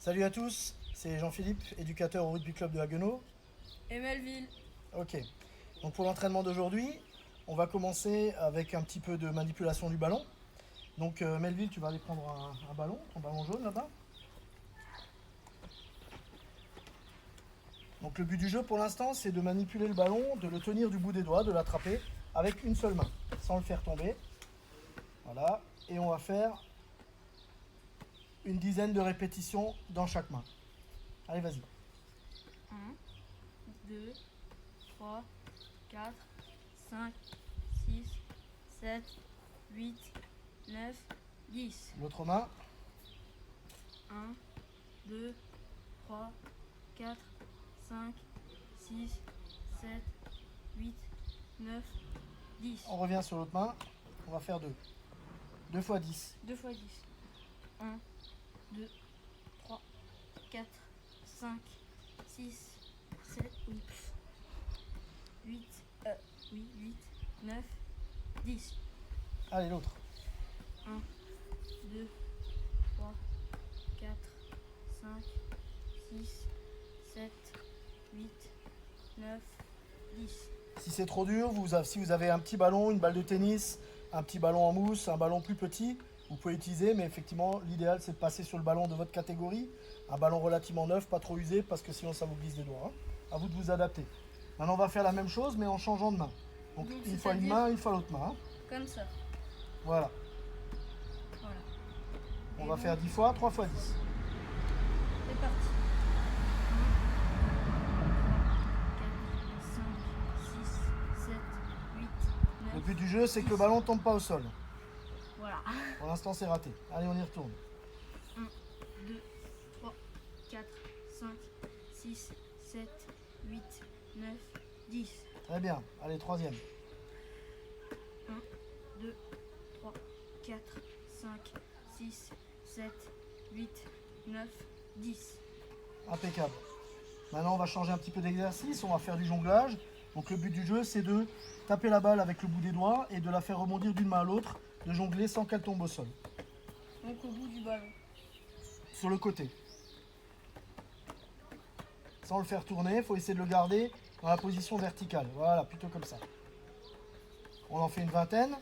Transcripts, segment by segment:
Salut à tous, c'est Jean-Philippe, éducateur au rugby club de Haguenau. Et Melville. Ok, donc pour l'entraînement d'aujourd'hui, on va commencer avec un petit peu de manipulation du ballon. Donc Melville, tu vas aller prendre un ballon, ton ballon jaune là-bas. Donc le but du jeu pour l'instant, c'est de manipuler le ballon, de le tenir du bout des doigts, de l'attraper avec une seule main, sans le faire tomber. Voilà, et on va faire une dizaine de répétitions dans chaque main. Allez, vas-y. 1, 2, 3, 4, 5, 6, 7, 8, 9, 10. L'autre main. 1, 2, 3, 4, 5, 6, 7, 8, 9, 10. On revient sur l'autre main. On va faire 2. 2 fois 10. 2 fois 10. 1, 2, 3, 4, 5, 6, 7, 8, 9, 10. Allez, l'autre. 1, 2, 3, 4, 5, 6, 7, 8, 9, 10. Si c'est trop dur, si vous avez un petit ballon, une balle de tennis, un petit ballon en mousse, un ballon plus petit, vous pouvez utiliser, mais effectivement, l'idéal c'est de passer sur le ballon de votre catégorie, un ballon relativement neuf, pas trop usé, parce que sinon ça vous glisse des doigts. Hein. À vous de vous adapter. Maintenant, on va faire la même chose, mais en changeant de main. Donc une fois une main, une fois l'autre main. Hein. Comme ça. Voilà. Voilà. On va faire 10 fois, 3 fois 10. C'est parti. 4, 5, 6, 7, 8, 9. Le but du jeu, c'est que le ballon ne tombe pas au sol. Voilà. Pour l'instant, c'est raté. Allez, on y retourne. 1, 2, 3, 4, 5, 6, 7, 8, 9, 10. Très bien. Allez, troisième. 1, 2, 3, 4, 5, 6, 7, 8, 9, 10. Impeccable. Maintenant, on va changer un petit peu d'exercice. On va faire du jonglage. Donc, le but du jeu, c'est de taper la balle avec le bout des doigts et de la faire rebondir d'une main à l'autre, de jongler sans qu'elle tombe au sol. Donc au bout du ballon. Sur le côté. Sans le faire tourner, il faut essayer de le garder dans la position verticale. Voilà, plutôt comme ça. On en fait une vingtaine.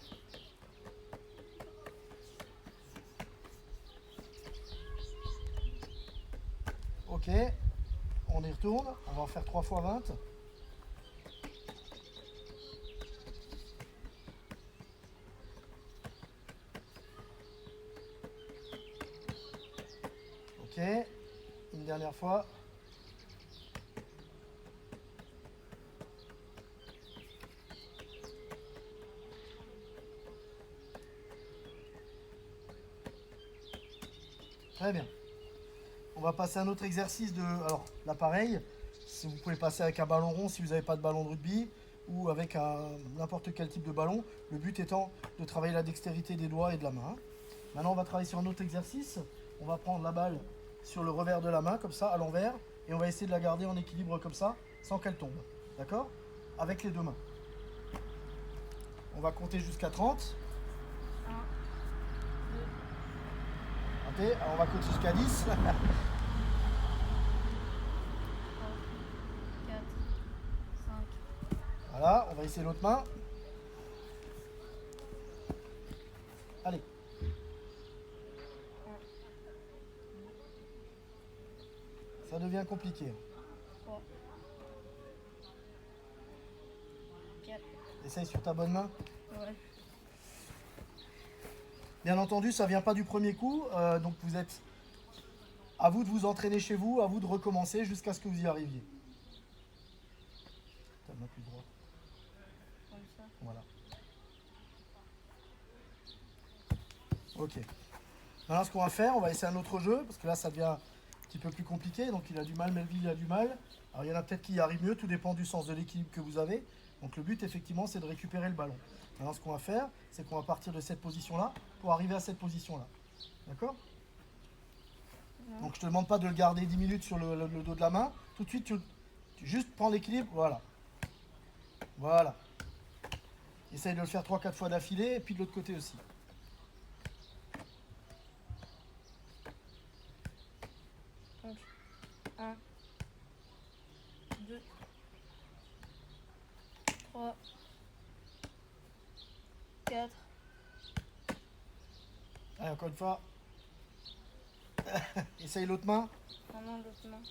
Ok. On y retourne. On va en faire 3 fois 20. Ok. Une dernière fois. Très bien. On va passer à un autre exercice de. Alors, là, pareil. Si vous pouvez passer avec un ballon rond si vous n'avez pas de ballon de rugby ou avec n'importe quel type de ballon. Le but étant de travailler la dextérité des doigts et de la main. Maintenant, on va travailler sur un autre exercice. On va prendre la balle sur le revers de la main, comme ça, à l'envers. Et on va essayer de la garder en équilibre comme ça, sans qu'elle tombe. D'accord? Avec les deux mains. On va compter jusqu'à 30. 1, 2, Attendez, alors on va compter jusqu'à 10. 3, 4, 5. Voilà, on va essayer l'autre main. Allez. 1, Ça devient compliqué. 3, 4. Essaye sur ta bonne main. Ouais. Bien entendu, ça vient pas du premier coup. Donc vous êtes... À vous de vous entraîner chez vous, à vous de recommencer jusqu'à ce que vous y arriviez. T'as le main plus droit. Comme ça. Voilà. Ok. Maintenant, ce qu'on va faire, on va essayer un autre jeu, parce que là, ça devient un petit peu plus compliqué. Donc, il a du mal, Melville a du mal. Alors, il y en a peut-être qui y arrivent mieux, tout dépend du sens de l'équilibre que vous avez. Donc, le but, effectivement, c'est de récupérer le ballon. Maintenant, ce qu'on va faire, c'est qu'on va partir de cette position-là pour arriver à cette position-là. D'accord? Donc, je te demande pas de le garder 10 minutes sur le dos de la main. Tout de suite, tu juste prends l'équilibre. Voilà. Voilà. Essaye de le faire 3-4 fois d'affilée, et puis de l'autre côté aussi. 1, 2, 3, 4, Allez, encore une fois. Essaye l'autre main. non, l'autre main.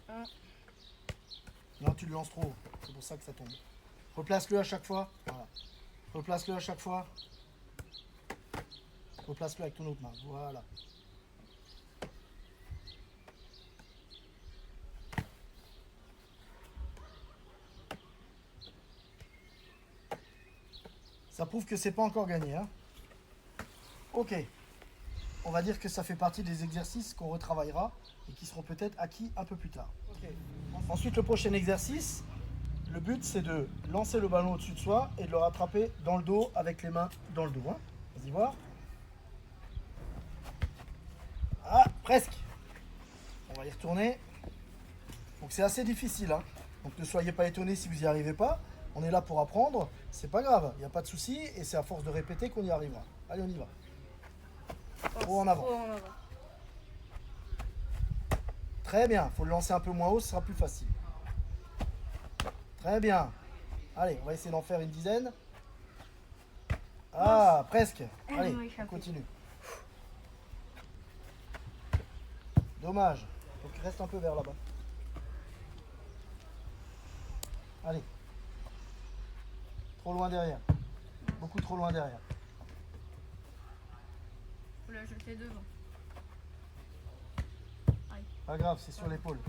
1, Non, tu le lances trop haut. C'est pour ça que ça tombe. Replace-le à chaque fois. Voilà. Replace-le à chaque fois. Replace-le avec ton autre main. Voilà. Ça prouve que c'est pas encore gagné. Hein. Ok. On va dire que ça fait partie des exercices qu'on retravaillera et qui seront peut-être acquis un peu plus tard. Ok. Ensuite, le prochain exercice, le but c'est de lancer le ballon au-dessus de soi et de le rattraper dans le dos avec les mains dans le dos. Hein. Vas-y voir. Ah, presque. On va y retourner. Donc c'est assez difficile. Hein. Donc ne soyez pas étonnés si vous n'y arrivez pas. On est là pour apprendre. C'est pas grave. Il n'y a pas de souci. Et c'est à force de répéter qu'on y arrivera. Allez, on y va. Trop en avant. trop en avant. Très bien. Il faut le lancer un peu moins haut. Ce sera plus facile. Très bien. Allez, on va essayer d'en faire une dizaine. Ah, presque. Allez, m'a on échappé. continue. Dommage. Donc reste un peu vers là-bas. Allez. Trop loin derrière. Beaucoup trop loin derrière. Faut la jeter devant. Pas grave, c'est sur l'épaule.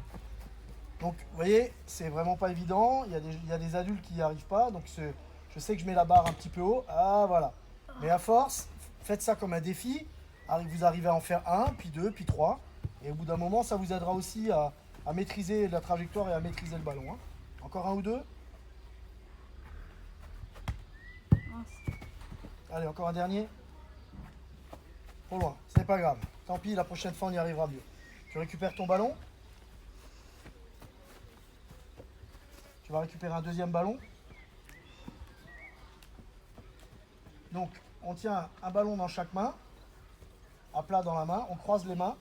Donc, vous voyez, c'est vraiment pas évident. Il y a des adultes qui n'y arrivent pas. Donc, je sais que je mets la barre un petit peu haut. Ah, voilà. Mais à force, faites ça comme un défi. Vous arrivez à en faire un, puis deux, puis trois. Et au bout d'un moment, ça vous aidera aussi à maîtriser la trajectoire et à maîtriser le ballon. Hein. Encore un ou deux. Mince. Allez, encore un dernier. Trop loin, c'est pas grave. Tant pis, la prochaine fois, on y arrivera mieux. Tu récupères ton ballon. Tu vas récupérer un deuxième ballon. Donc, on tient un ballon dans chaque main, à plat dans la main, on croise les mains,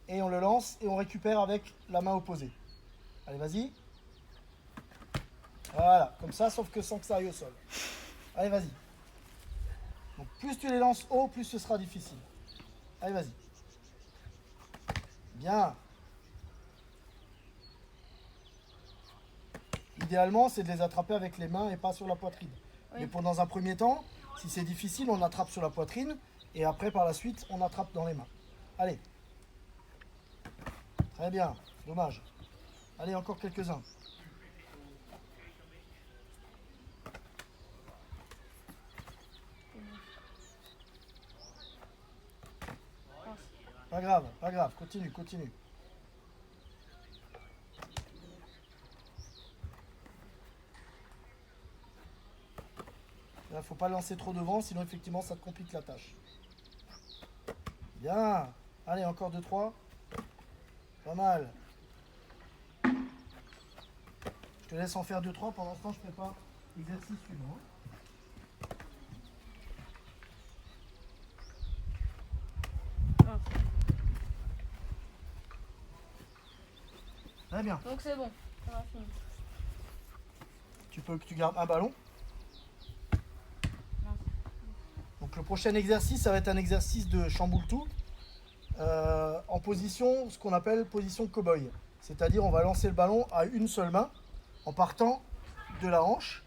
et on le lance, et on récupère avec la main opposée. Allez, vas-y. Voilà, comme ça, sauf que sans que ça aille au sol. Allez, vas-y. Donc, plus tu les lances haut, plus ce sera difficile. Allez, vas-y. Bien. Idéalement, c'est de les attraper avec les mains et pas sur la poitrine. Oui. Mais pour dans un premier temps, si c'est difficile, on attrape sur la poitrine et après, par la suite, on attrape dans les mains. Allez. Très bien. Dommage. Allez, encore quelques-uns. Pas grave, pas grave. Continue, continue. Il ne faut pas lancer trop devant, sinon effectivement ça te complique la tâche. Bien. Allez, encore 2-3. Pas mal. Je te laisse en faire 2-3. Pendant ce temps, je prépare l'exercice suivant. Très bien. Donc c'est bon, on a fini. Tu gardes un ballon. Mince. Donc le prochain exercice, ça va être un exercice de chamboule-tout. En position, ce qu'on appelle position cow-boy. C'est-à-dire on va lancer le ballon à une seule main en partant de la hanche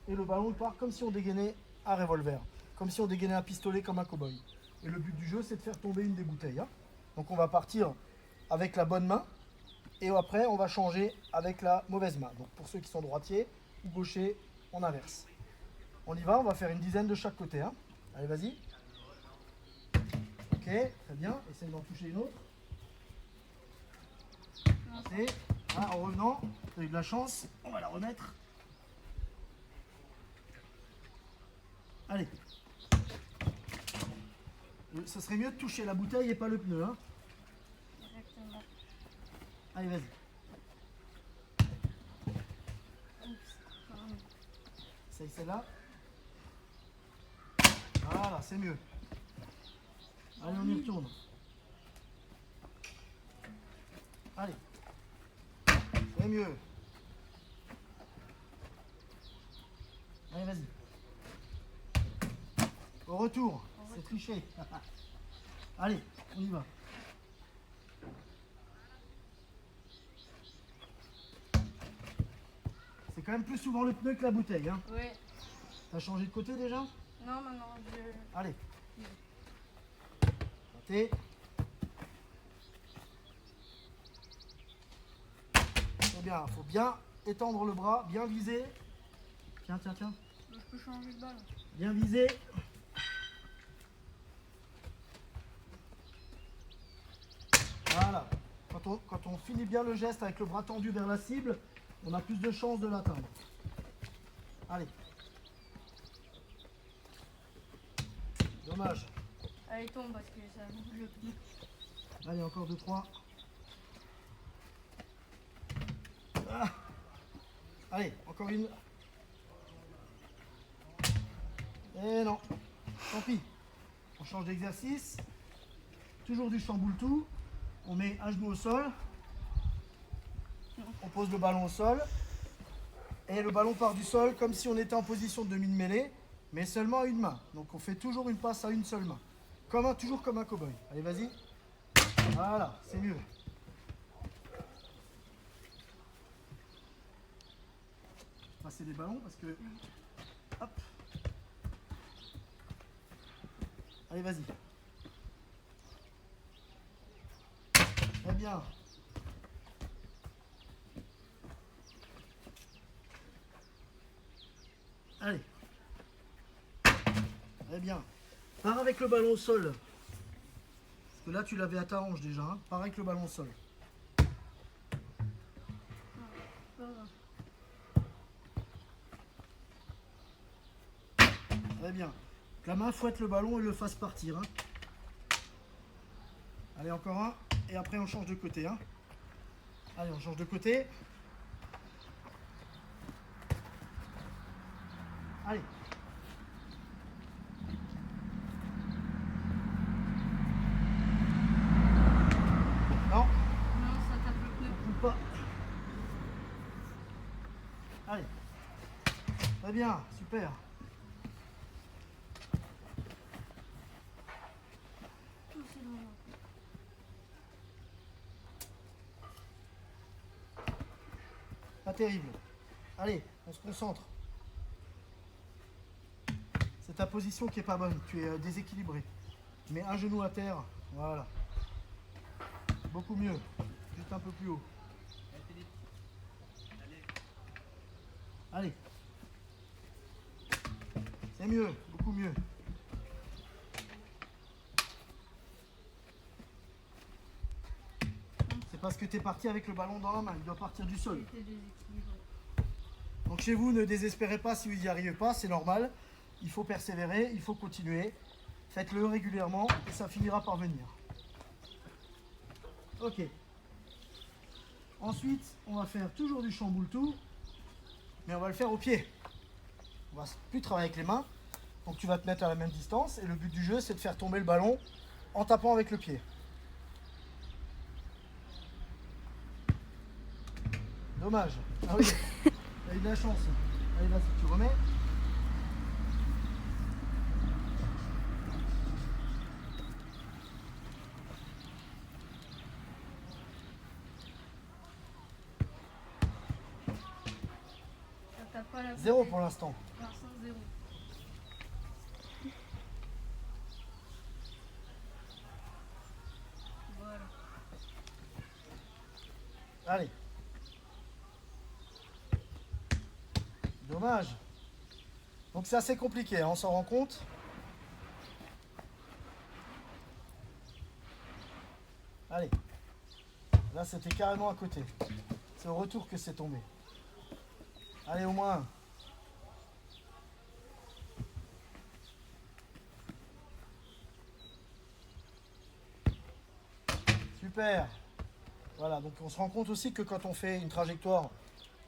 et le ballon part comme si on dégainait un revolver, comme si on dégainait un pistolet comme un cow-boy. Et le but du jeu, c'est de faire tomber une des bouteilles. Hein. Donc on va partir avec la bonne main et après on va changer avec la mauvaise main. Donc pour ceux qui sont droitiers ou gauchers, on inverse. On y va, on va faire une dizaine de chaque côté. Hein. Allez, vas-y. Ok, très bien. Essaye d'en toucher une autre. Et ah, en revenant, tu as eu de la chance. On va la remettre. Allez. Ça serait mieux de toucher la bouteille et pas le pneu. Hein. Exactement. Allez, vas-y. Oups. Essaye celle-là. Voilà, c'est mieux. Allez, on y retourne. Allez. C'est mieux. Allez, vas-y. Au retour. C'est triché. Allez, on y va. C'est quand même plus souvent le pneu que la bouteille. Hein. Ouais. T'as changé de côté déjà? Non, maintenant, je... Allez. Partez. C'est bien, il faut bien étendre le bras, bien viser. Tiens, tiens, tiens. Je peux changer de balle. Bien viser. Voilà. Quand on finit bien le geste avec le bras tendu vers la cible, on a plus de chances de l'atteindre. Allez. Dommage. Allez, tombe parce que ça bouge le pneu. Allez, encore 2-3. Ah. Allez, encore une. Et non. Tant pis. On change d'exercice. Toujours du chamboule tout. On met un genou au sol. On pose le ballon au sol. Et le ballon part du sol comme si on était en position de demi-mêlée, mais seulement à une main. Donc on fait toujours une passe à une seule main. Toujours comme un cow-boy. Allez, vas-y. Voilà, c'est mieux. Passer des ballons parce que... Hop. Allez, vas-y. Très bien. Allez. Très bien. Pars avec le ballon au sol. Parce que là, tu l'avais à ta hanche déjà. Hein. Pars avec le ballon au sol. Très bien. Que la main fouette le ballon et le fasse partir. Hein. Allez, encore un. Et après, on change de côté. Hein. Allez, on change de côté. Allez. Non, Non, ça tape le pneu. on coupe pas. Allez. Très bien, super. Tout c'est bon. Pas terrible. Allez, on se concentre. C'est ta position qui est pas bonne. Tu es déséquilibré. Tu mets un genou à terre. Voilà. Beaucoup mieux. Juste un peu plus haut. Allez. C'est mieux. Beaucoup mieux. C'est parce que tu es parti avec le ballon dans la main. Il doit partir du sol. J'étais déséquilibré. Donc chez vous, ne désespérez pas si vous n'y arrivez pas. C'est normal. Il faut persévérer. Il faut continuer. Faites-le régulièrement et ça finira par venir. Ok. Ensuite, on va faire toujours du chamboule tout, mais on va le faire au pied. On va plus travailler avec les mains. Donc tu vas te mettre à la même distance et le but du jeu, c'est de faire tomber le ballon en tapant avec le pied. Dommage. Ah oui, t'as eu de la chance. Allez, vas-y, tu remets. Ça tape pas la 0 bouteille. pour l'instant. Pour l'instant, 0. Voilà. Allez. Dommage. Donc c'est assez compliqué, hein, on s'en rend compte. Allez. Là, c'était carrément à côté. C'est au retour que c'est tombé. Allez, au moins. Super. Voilà, donc on se rend compte aussi que quand on fait une trajectoire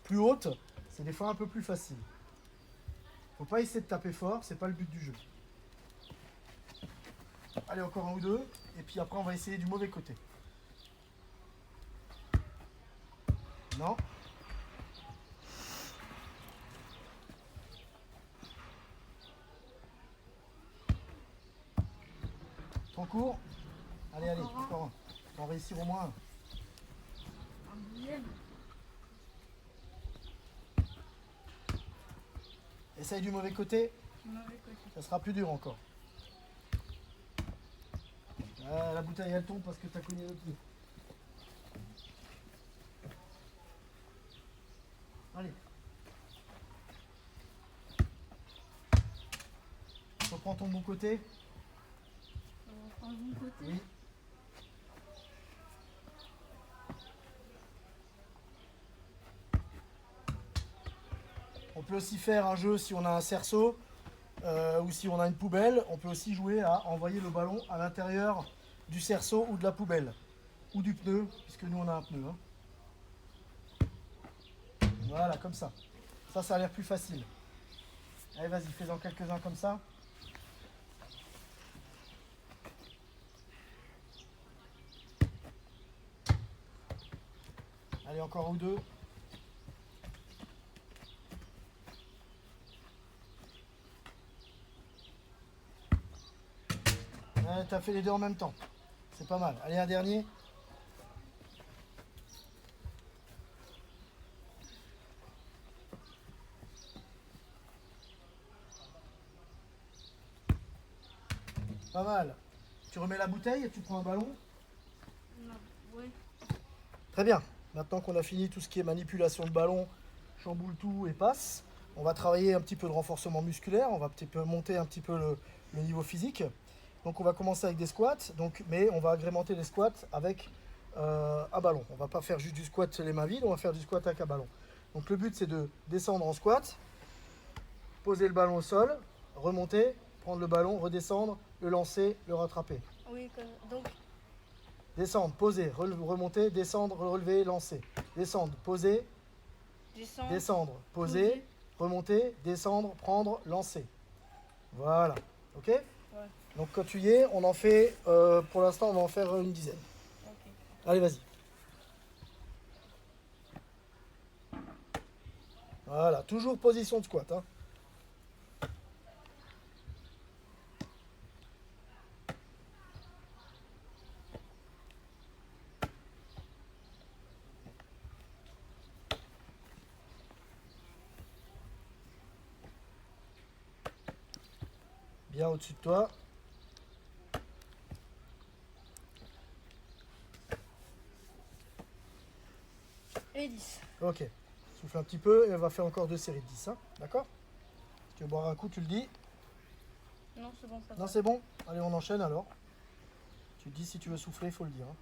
plus haute, c'est des fois un peu plus facile. Faut pas essayer de taper fort, c'est pas le but du jeu. Allez, encore un ou deux. Et puis après, on va essayer du mauvais côté. Non. Trop court. Allez, allez, Encore un. encore un. On va réussir au moins un. Un deuxième. Essaye du mauvais côté. Mauvais côté. Ça sera plus dur encore. Ah, la bouteille elle tombe parce que tu as cogné le pied. Allez. Reprends ton bon côté. On reprend le bon côté. Oui. On peut aussi faire un jeu si on a un cerceau ou si on a une poubelle. On peut aussi jouer à envoyer le ballon à l'intérieur du cerceau ou de la poubelle. Ou du pneu, puisque nous on a un pneu. Hein. Voilà, comme ça. Ça a l'air plus facile. Allez, vas-y, fais-en quelques-uns comme ça. Allez, encore un ou deux. Ouais, t'as fait les deux en même temps. C'est pas mal. Allez, un dernier. Pas mal. Tu remets la bouteille et tu prends un ballon. Non. Ouais. Très bien. Maintenant qu'on a fini tout ce qui est manipulation de ballon, chamboule tout et passe, on va travailler un petit peu de renforcement musculaire. On va monter un petit peu le niveau physique. Donc on va commencer avec des squats, mais on va agrémenter les squats avec un ballon. On va pas faire juste du squat les mains vides, on va faire du squat avec un ballon. Donc le but c'est de descendre en squat, poser le ballon au sol, remonter, prendre le ballon, redescendre, le lancer, le rattraper. Oui, donc. Descendre, poser, remonter, descendre, relever, lancer. Descendre, poser, Descendre. descendre, poser, remonter, descendre, prendre, lancer. Voilà. Ok ? Ouais. Donc quand tu y es, on en fait, pour l'instant, on va en faire une dizaine. Ok. Allez, vas-y. Voilà, toujours position de squat. Hein. Bien au-dessus de toi. Et 10. Ok. Souffle un petit peu et on va faire encore 2 séries de 10. Hein. D'accord ? Si tu veux boire un coup, tu le dis. Non, c'est bon, ça va. Non, c'est bon ? Allez, on enchaîne alors. Tu te dis si tu veux souffler, il faut le dire. Hein.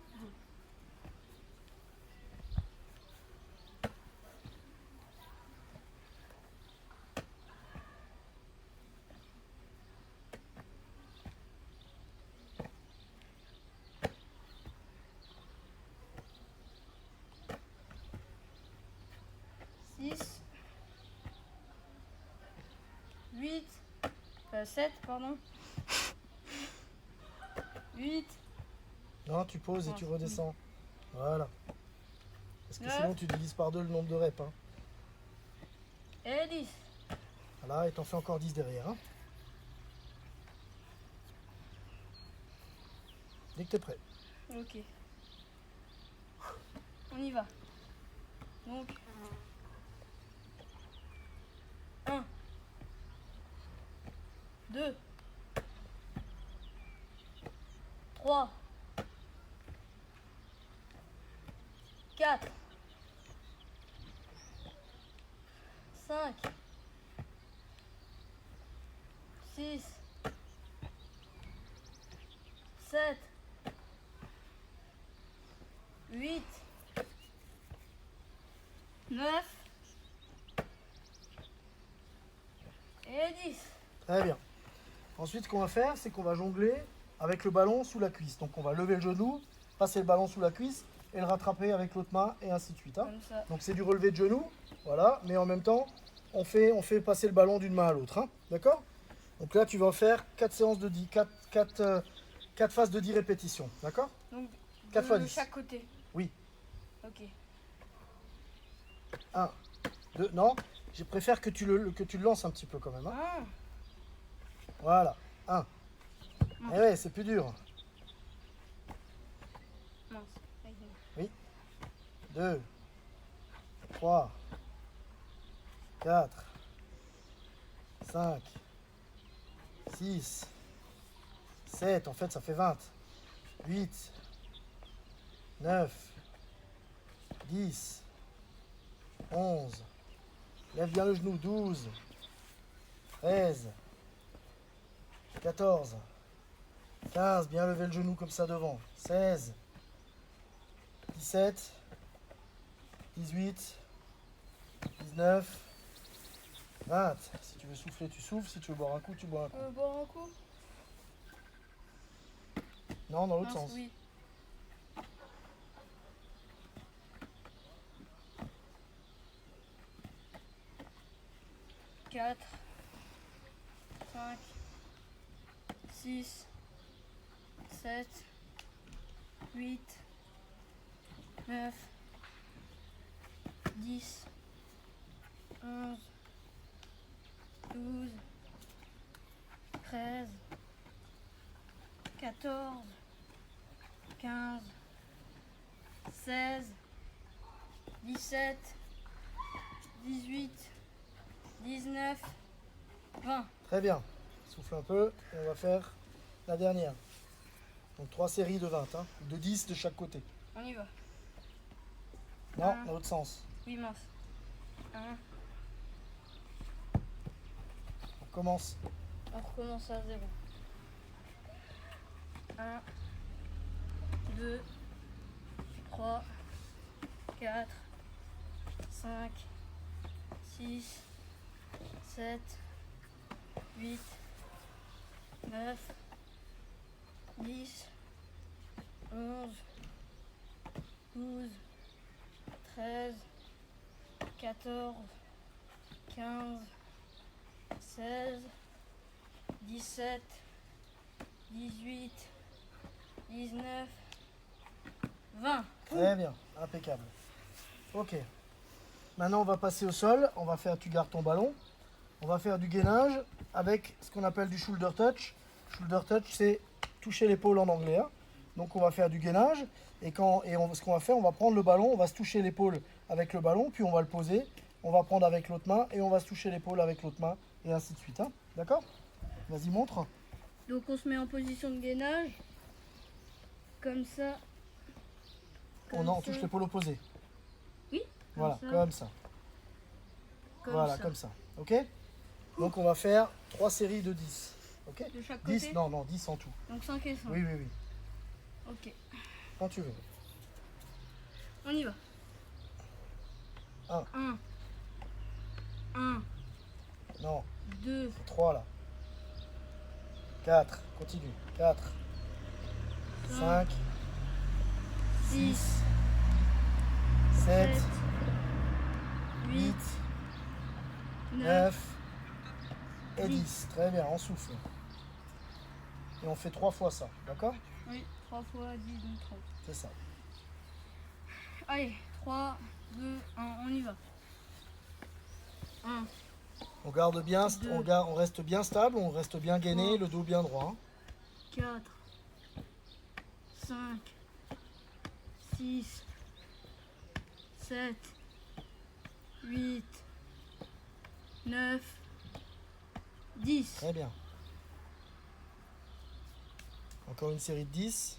6. 8. 7, pardon. 8. Non, tu poses et tu redescends. Voilà. Parce que 9. sinon, tu divises par 2 le nombre de reps. Hein. Et 10. Voilà, et t'en fais encore 10 derrière. Hein. Dès que t'es prêt. Ok. On y va. Donc. 1. 2. 3. 4. 5. 6. 7. 8. 9. Et 10. Très bien. Ensuite, ce qu'on va faire, c'est qu'on va jongler avec le ballon sous la cuisse. Donc, on va lever le genou, passer le ballon sous la cuisse et le rattraper avec l'autre main et ainsi de suite. Hein. Comme ça. Donc, c'est du relevé de genou, voilà, mais en même temps, on fait passer le ballon d'une main à l'autre. Hein. D'accord ? Donc là, tu vas faire 4 séances de 10, 4 phases de 10 répétitions, d'accord? Donc, 4 fois de 10. chaque côté. Oui. Ok. 1, 2, non, je préfère que tu le lances un petit peu quand même. Hein. Ah, Voilà, 1. Eh ouais, c'est plus dur. mince. Aïe. 2, 3, 4, 5, 6, 7, en fait ça fait 20. 8, 9, 10, 11, lève bien le genou, 12, 13, 14, 15, bien lever le genou comme ça devant, 16, 17, 18, 19, 20. Si tu veux souffler, tu souffles. Si tu veux boire un coup, tu bois un coup. Boire un coup? Non, dans l'autre Mince, sens. oui. 4, 5, 6, 7, 8, 9, 10, 11, 12, 13, 14, 15, 16, 17, 18, 19, 20. Très bien. Souffle un peu et on va faire la dernière. Donc 3 séries de 20, hein, de 10 de chaque côté. On y va. Non, Un. dans l'autre sens. Oui, mince. 1. On commence. On recommence à 0. 1, 2, 3, 4, 5, 6, 7, 8, 9, 10, 11, 12, 13, 14, 15, 16, 17, 18, 19, 20. Très bien, impeccable. Ok. Maintenant, on va passer au sol. On va faire, tu gardes ton ballon. On va faire du gainage avec ce qu'on appelle du shoulder touch. Shoulder touch, c'est toucher l'épaule en anglais. Hein. Donc, on va faire du gainage. Ce qu'on va faire, on va prendre le ballon, on va se toucher l'épaule avec le ballon, puis on va le poser. On va prendre avec l'autre main et on va se toucher l'épaule avec l'autre main et ainsi de suite. Hein. D'accord? Vas-y, montre. Donc on se met en position de gainage. Comme ça. On touche l'épaule opposée. Oui. Voilà, ça. comme ça. Voilà, ça. comme ça. Ok? Donc on va faire 3 séries de 10. Ok? De chaque 10, côté. non, 10 en tout. Donc 5 et 5. Oui, oui, oui. Ok. Quand tu veux. On y va. Un. 1, Non, 2, 3 là. 4, continue. 4, 5, 6, 7, 7, 8, 8, 9, 9 et 10. 10. Très bien, on souffle. Et on fait 3 fois ça, d'accord? Oui, 3 fois 10, donc 30. C'est ça. Allez, 3, 2, 1, on y va. 1, On garde bien, Deux. on reste bien stable, on reste bien gainé, Trois. le dos bien droit. Hein. 4, 5, 6, 7, 8, 9, 10. Très bien. Encore une série de 10.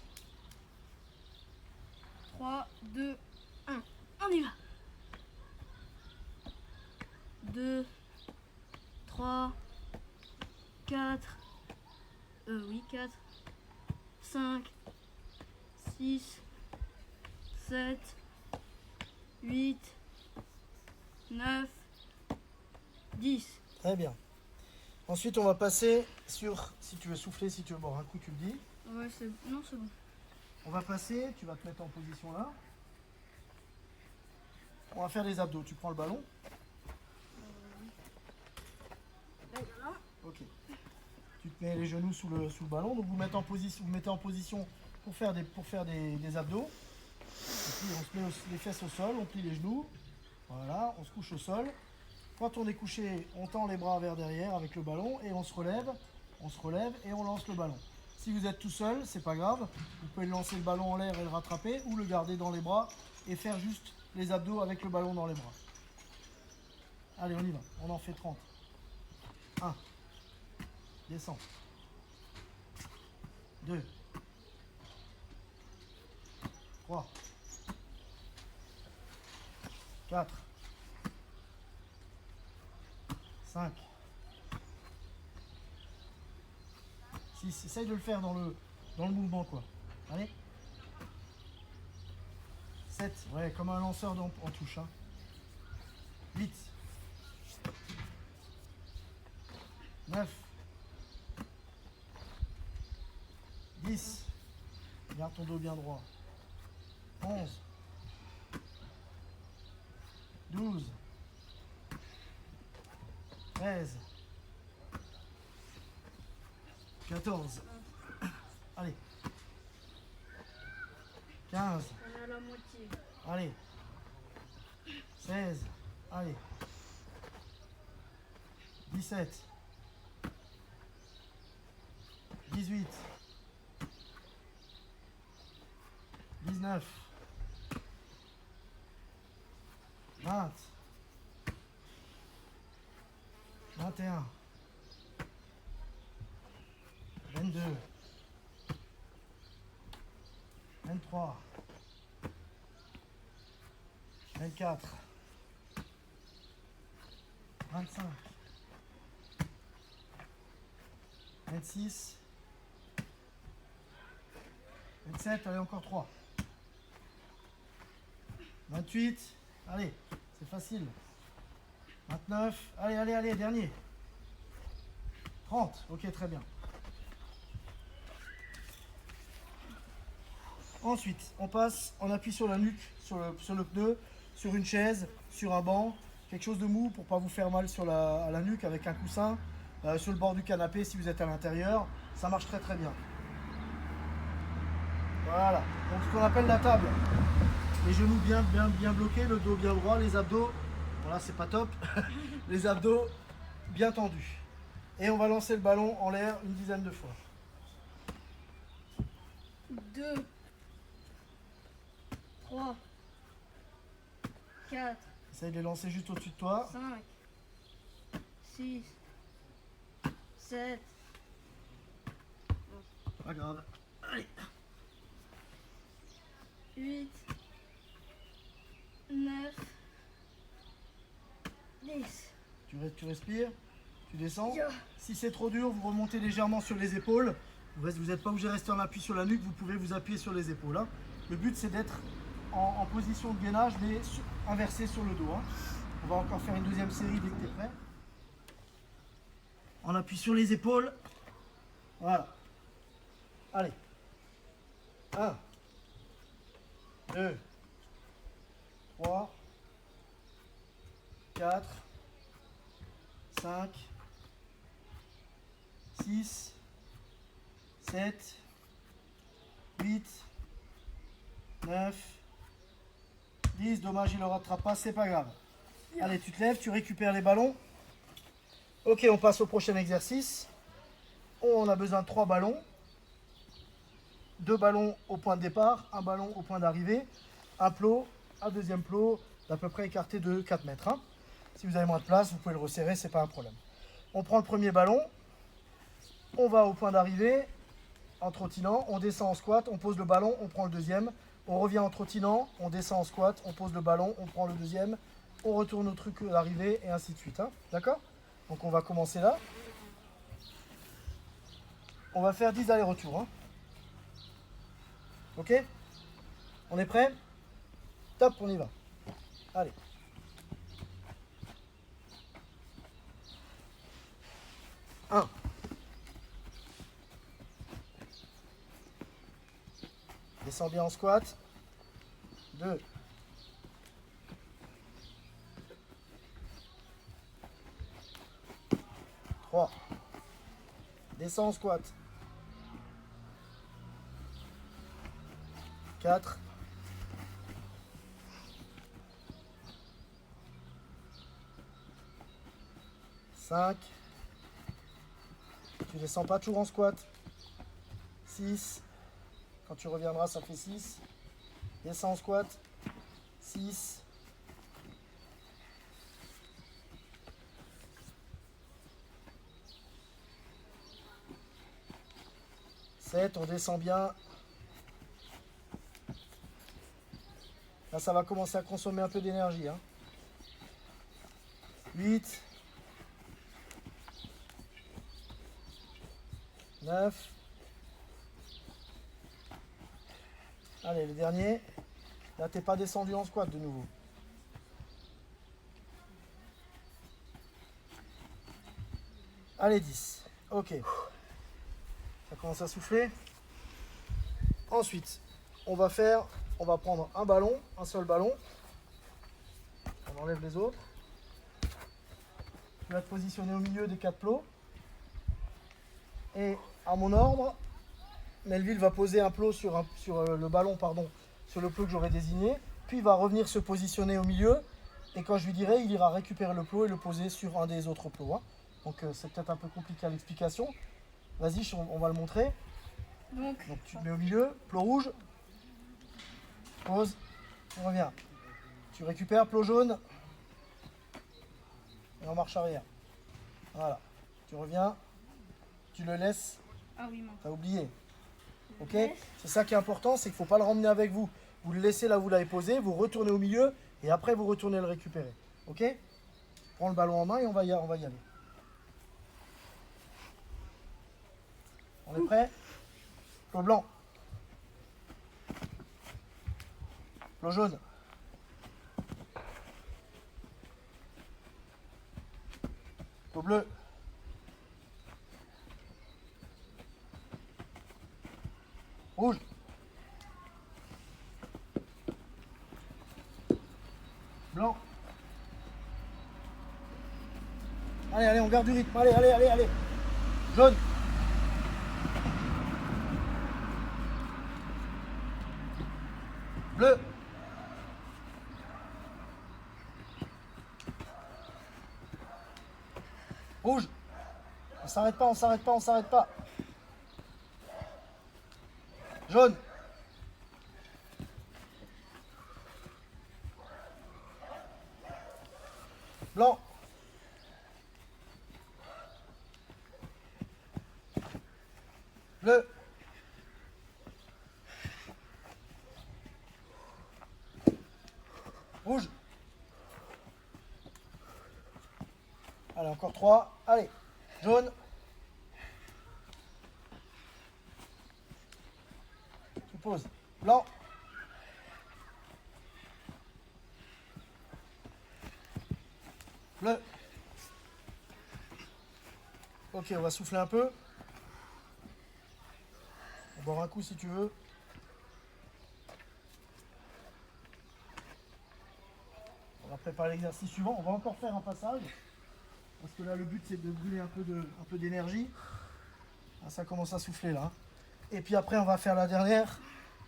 3, 2, 1. On y va. 2, 3, 4, 4, 5, 6, 7, 8, 9, 10. Très bien. Ensuite, on va passer sur, si tu veux souffler, si tu veux boire un coup, tu le dis. Ouais, non, c'est bon. On va passer, tu vas te mettre en position là. On va faire des abdos. Tu prends le ballon. Là, il y en a un. Ok. Tu te mets les genoux sous le ballon. Donc vous mettez en position pour faire des abdos. Et puis on se met les fesses au sol, on plie les genoux. Voilà, on se couche au sol. Quand on est couché, on tend les bras vers derrière avec le ballon et on se relève et on lance le ballon. Si vous êtes tout seul, c'est pas grave. Vous pouvez lancer le ballon en l'air et le rattraper ou le garder dans les bras et faire juste les abdos avec le ballon dans les bras. Allez, on y va. On en fait 30. 1. Descends. 2. 3. 4. 5. 6. Essaye de le faire dans le mouvement, quoi. Allez. 7. Ouais, comme un lanceur en touche. Hein. 8. 9. 10. Garde ton dos bien droit. 11. 12. 13. 14. Allez. 15. On est à la moitié. Allez. 16. Allez. 17. 18. 19. 20. 21. 22. 23. 24. 25. 26. 27, allez, encore 3. 28, allez, c'est facile. 29, allez, dernier. 30, ok, très bien. Ensuite, on appuie sur la nuque, sur le pneu, sur une chaise, sur un banc, quelque chose de mou pour pas vous faire mal à la nuque avec un coussin, sur le bord du canapé si vous êtes à l'intérieur, ça marche très très bien. Voilà, donc ce qu'on appelle la table. Les genoux bien bloqués, le dos bien droit, les abdos, voilà c'est pas top, les abdos bien tendus. Et on va lancer le ballon en l'air une dizaine de fois. 2. 3. 4. Essaye de les lancer juste au-dessus de toi. 5. 6. 7. Pas grave. Allez. 8. 9. 10. Tu respires, tu descends. Yeah. Si c'est trop dur, vous remontez légèrement sur les épaules. Vous n'êtes pas obligé de rester en appui sur la nuque, vous pouvez vous appuyer sur les épaules. Hein. Le but c'est d'être en position de gainage, mais inversé sur le dos. Hein. On va encore faire une deuxième série dès que tu es prêt. On appuie sur les épaules. Voilà. Allez. 1, 2, 3, 4, 5, 6, 7, 8, 9, 10. Dommage, il ne le rattrape pas, c'est pas grave. Allez, tu te lèves, tu récupères les ballons. Ok, on passe au prochain exercice. On a besoin de 3 ballons. 2 ballons au point de départ, un ballon au point d'arrivée, un plot, un deuxième plot d'à peu près écarté de 4 mètres. Hein. Si vous avez moins de place, vous pouvez le resserrer, c'est pas un problème. On prend le premier ballon, on va au point d'arrivée en trottinant, on descend en squat, on pose le ballon, on prend le deuxième, on revient en trottinant, on descend en squat, on pose le ballon, on prend le deuxième, on retourne au truc d'arrivée et ainsi de suite. Hein. D'accord? Donc on va commencer là. On va faire 10 allers-retours. Hein. Ok? On est prêt? Top, on y va. Allez. Un. Descends bien en squat. 2. 3. Descends en squat. 4. 5. Tu descends pas toujours en squat. 6. Quand tu reviendras, ça fait 6. Descends en squat. 6. 7. On descend bien. Là, ça va commencer à consommer un peu d'énergie. 8. 9. Allez, le dernier. Là, t'es pas descendu en squat de nouveau. Allez, 10. Ok. Ça commence à souffler. Ensuite, on va prendre un ballon, un seul ballon. On enlève les autres. Tu vas te positionner au milieu des 4 plots. Et à mon ordre, Melville va poser un plot sur le ballon, sur le plot que j'aurai désigné. Puis il va revenir se positionner au milieu. Et quand je lui dirai, il ira récupérer le plot et le poser sur un des autres plots. Donc c'est peut-être un peu compliqué à l'explication. Vas-y, on va le montrer. Donc tu te mets au milieu, plot rouge. Pose. On revient. Tu récupères plot jaune. Et en marche arrière. Voilà. Tu reviens. Tu le laisses. Ah oui, non. T'as oublié. Ok. C'est ça qui est important, c'est qu'il ne faut pas le ramener avec vous. Vous le laissez là où vous l'avez posé, vous retournez au milieu et après vous retournez le récupérer. Ok. Prends le ballon en main et on va y aller. On est prêt? Plot blanc. Plot jaune. Plot bleu. Rouge. Blanc. Allez, on garde du rythme. Allez. Jaune. Bleu. Rouge. On s'arrête pas. Jaune. Blanc. Bleu. Rouge. Allez, encore 3. Allez. Jaune. Tu poses. Blanc. Bleu. Ok, on va souffler un peu. On va boire un coup si tu veux. On va préparer l'exercice suivant. On va encore faire un passage. Parce que là, le but, c'est de brûler un peu d'énergie. Ah, ça commence à souffler là. Et puis après, on va faire la dernière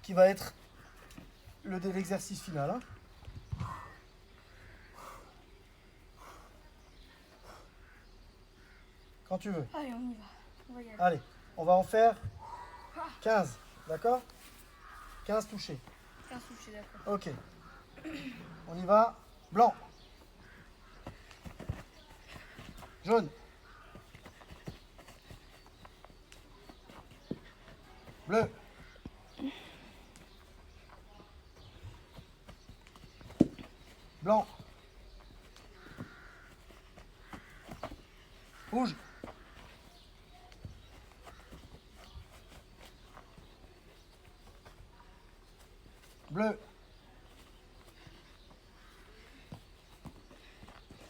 qui va être l'exercice final. Quand tu veux. Allez, on y va. On va y aller. Allez, on va en faire 15. D'accord? 15 touchés. 15 touchés, d'accord. Ok. On y va. Blanc. Jaune. Bleu. Blanc. Rouge. Bleu.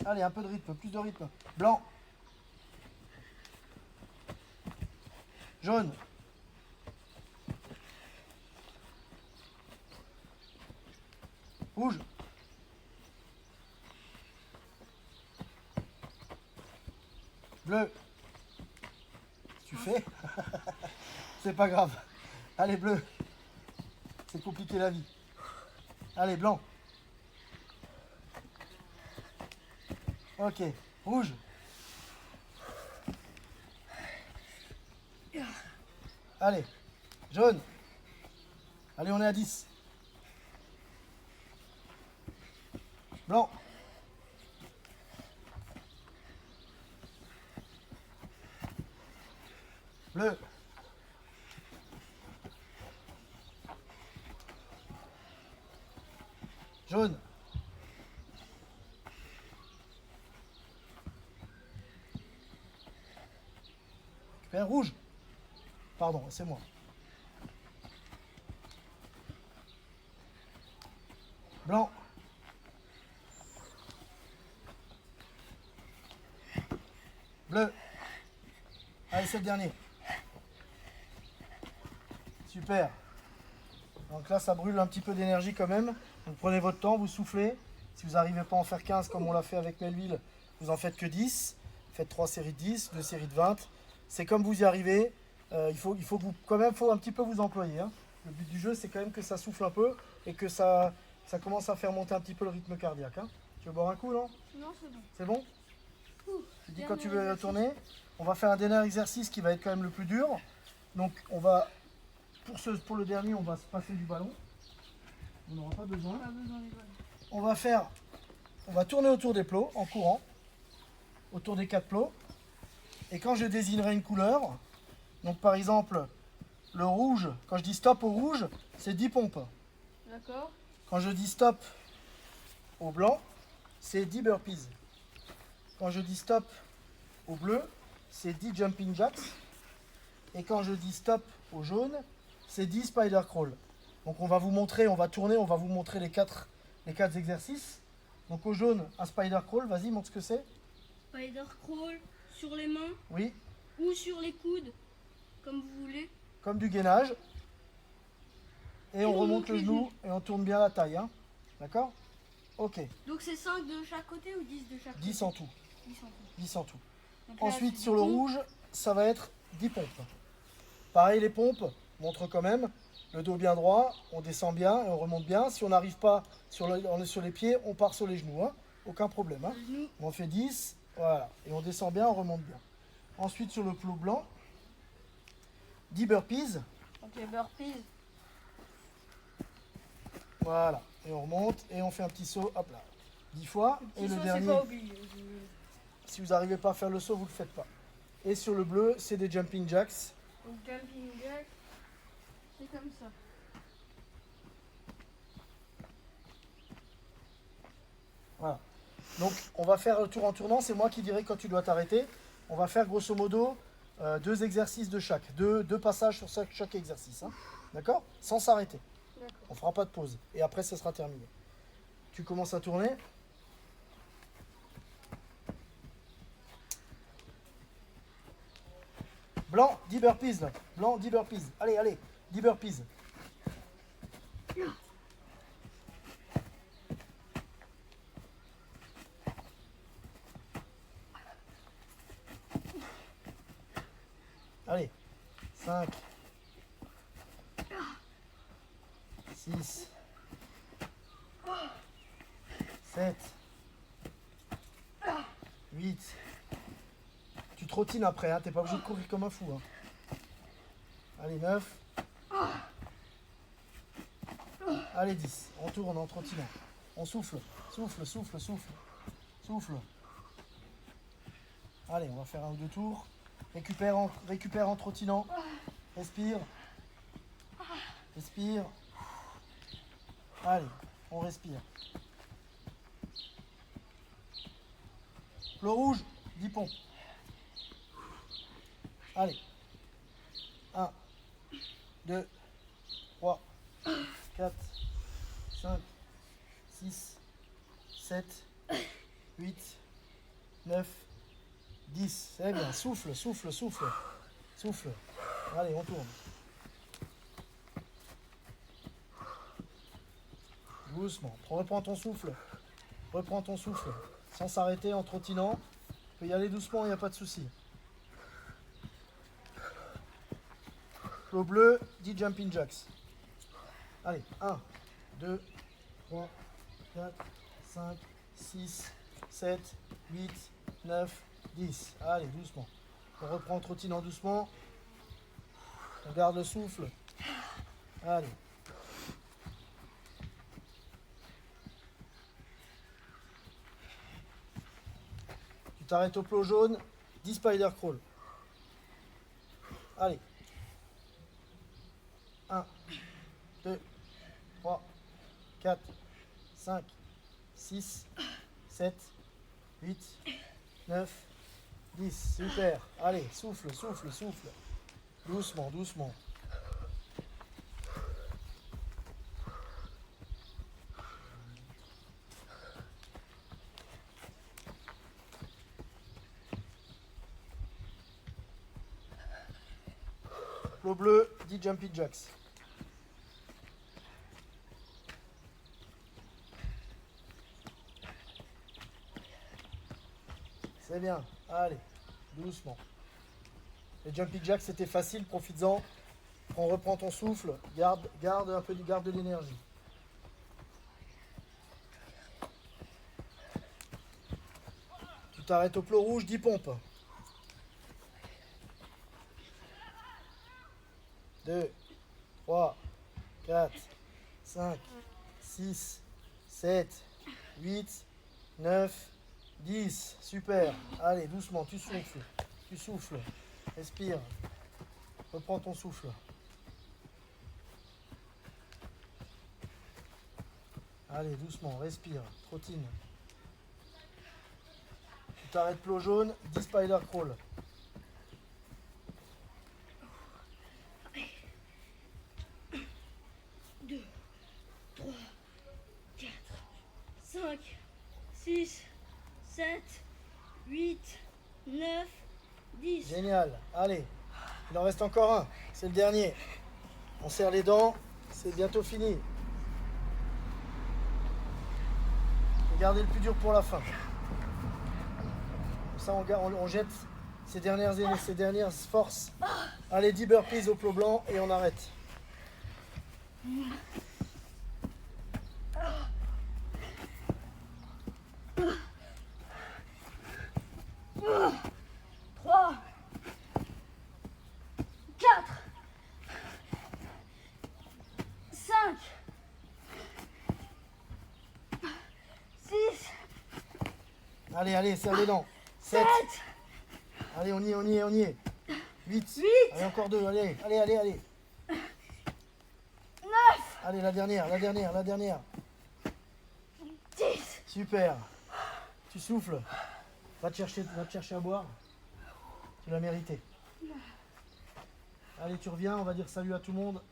Allez, un peu de rythme, plus de rythme. Blanc. Jaune. Rouge. Bleu. Si tu tu fais. C'est pas grave. Allez, bleu. C'est compliqué la vie. Allez, blanc. Ok, rouge. Allez, jaune. Allez, on est à 10. Blanc. Bleu. Jaune. Récupère rouge. Pardon, c'est moi. Blanc. Bleu. Allez, c'est le dernier. Super. Donc là, ça brûle un petit peu d'énergie quand même. Donc prenez votre temps, vous soufflez. Si vous n'arrivez pas à en faire 15 comme on l'a fait avec Melville, vous en faites que 10. Faites 3 séries de 10, 2 séries de 20. C'est comme vous y arrivez. Il faut que vous, quand même, faut un petit peu vous employer. Hein. Le but du jeu, c'est quand même que ça souffle un peu et que ça commence à faire monter un petit peu le rythme cardiaque. Hein. Tu veux boire un coup, non? Non, c'est bon. C'est bon? Ouh, Tu dis quand tu veux exercice. tourner. On va faire un dernier exercice qui va être quand même le plus dur. Donc on va, pour le dernier, on va se passer du ballon. On n'aura pas besoin. Pas besoin des balles. On va tourner autour des plots en courant, autour des 4 plots. Et quand je désignerai une couleur, donc par exemple le rouge, quand je dis stop au rouge, c'est 10 pompes. D'accord. Quand je dis stop au blanc, c'est 10 burpees. Quand je dis stop au bleu, c'est 10 jumping jacks. Et quand je dis stop au jaune, c'est 10 spider crawl. Donc on va vous montrer, on va tourner, on va vous montrer les quatre exercices. Donc au jaune, un spider crawl, vas-y, montre ce que c'est. Spider crawl sur les mains Oui, ou sur les coudes, comme vous voulez. comme du gainage. Et on on remonte monte le les genou genoux. et on tourne bien la taille. Hein. D'accord? Ok, Donc c'est 5 de chaque côté ou 10 de chaque 10 côté en tout. 10 en tout. 10 en tout. Donc là, Ensuite, c'est sur des le pompes. rouge, ça va être 10 pompes. Pareil, les pompes, montre quand même. Le dos bien droit, on descend bien et on remonte bien. Si on n'arrive pas, on est sur les pieds, on part sur les genoux. Hein. Aucun problème. Hein. Le genou. On fait 10, voilà. Et on descend bien, on remonte bien. Ensuite, sur le plot blanc, 10 burpees. Ok, burpees. Voilà. Et on remonte et on fait un petit saut, hop là. 10 fois. Et le Petit saut, dernier, c'est pas oublié. si vous n'arrivez pas à faire le saut, vous ne le faites pas. Et sur le bleu, c'est des jumping jacks. Donc jumping jack, c'est comme ça. Voilà. Donc on va faire le tour en tournant, c'est moi qui dirai quand tu dois t'arrêter. On va faire grosso modo 2 exercices de chaque, deux passages sur chaque exercice. Hein. D'accord? Sans s'arrêter. D'accord. On fera pas de pause. Et après, ça sera terminé. Tu commences à tourner. Blanc, 10 burpees là. Blanc, 10 burpees. Allez, allez, 10 burpees. Allez, 5, 6, 7, 8. Tu trottines après, hein, t'es pas obligé de courir comme un fou. Hein. Allez, 9. Allez, 10. On tourne en trottinant. On souffle, souffle, souffle, souffle, souffle. Allez, on va faire un ou deux tours. Récupère en trottinant. Respire. Respire. Allez, on respire. Le rouge, 10 pompes. Allez. 1, 2, 3, 4, 5, 6, 7, 8, 9, 10. C'est bien. Souffle, souffle, souffle. Souffle. Allez, on tourne. Doucement. Reprends ton souffle. Reprends ton souffle. Sans s'arrêter en trottinant. Tu peux y aller doucement, il n'y a pas de souci. Flow bleu, 10 jumping jacks. Allez, 1, 2, 3, 4, 5, 6, 7, 8, 9, 10. Allez, doucement. On reprend, on trottine en doucement. On garde le souffle. Allez. Tu t'arrêtes au plot jaune, 10 spider crawl. Allez. 1, 2, 3, 4, 5, 6, 7, 8, 9, 10. Super. Allez, souffle, souffle, souffle. Doucement, doucement. Flow bleu, 10 jumping jacks. C'est bien. Allez, doucement. Les jumping jacks, c'était facile, profites-en. On reprend ton souffle, garde un peu de l'énergie. Tu t'arrêtes au plot rouge, 10 pompes. 2, 3, 4, 5, 6, 7, 8, 9, 10. Super. Allez, doucement, tu souffles. Tu souffles. Respire. Reprends ton souffle. Allez, doucement, respire. Trottine. Tu t'arrêtes plot jaune, 10 spider crawl. 2, 3, 4, 5, 6, 7, 8, 9, 10. Génial. Allez, il en reste encore un. C'est le dernier. On serre les dents. C'est bientôt fini. Gardez le plus dur pour la fin. Comme ça, on jette ces dernières forces. Allez, 10 burpees au plot blanc et on arrête. Trois, 4, 5, 6, Allez, allez, serre les dents. 7. 7, Allez, on y est. 8. 8, Allez, encore 2. Allez. 9, Allez, la dernière. 10. Super. Tu souffles. Va te chercher à boire. Tu l'as mérité. Allez, tu reviens, on va dire salut à tout le monde.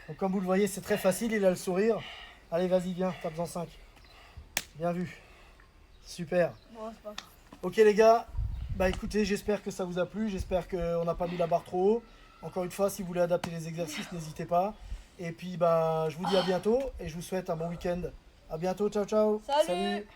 Donc, comme vous le voyez, c'est très facile, il a le sourire. Allez, vas-y, viens, tape en 5. Bien vu. Super. Bon, c'est pas grave. Ok les gars, bah écoutez, j'espère que ça vous a plu, j'espère qu'on n'a pas mis la barre trop haut. Encore une fois, si vous voulez adapter les exercices, n'hésitez pas. Et puis bah je vous dis à bientôt et je vous souhaite un bon week-end. À bientôt, ciao ciao. Salut.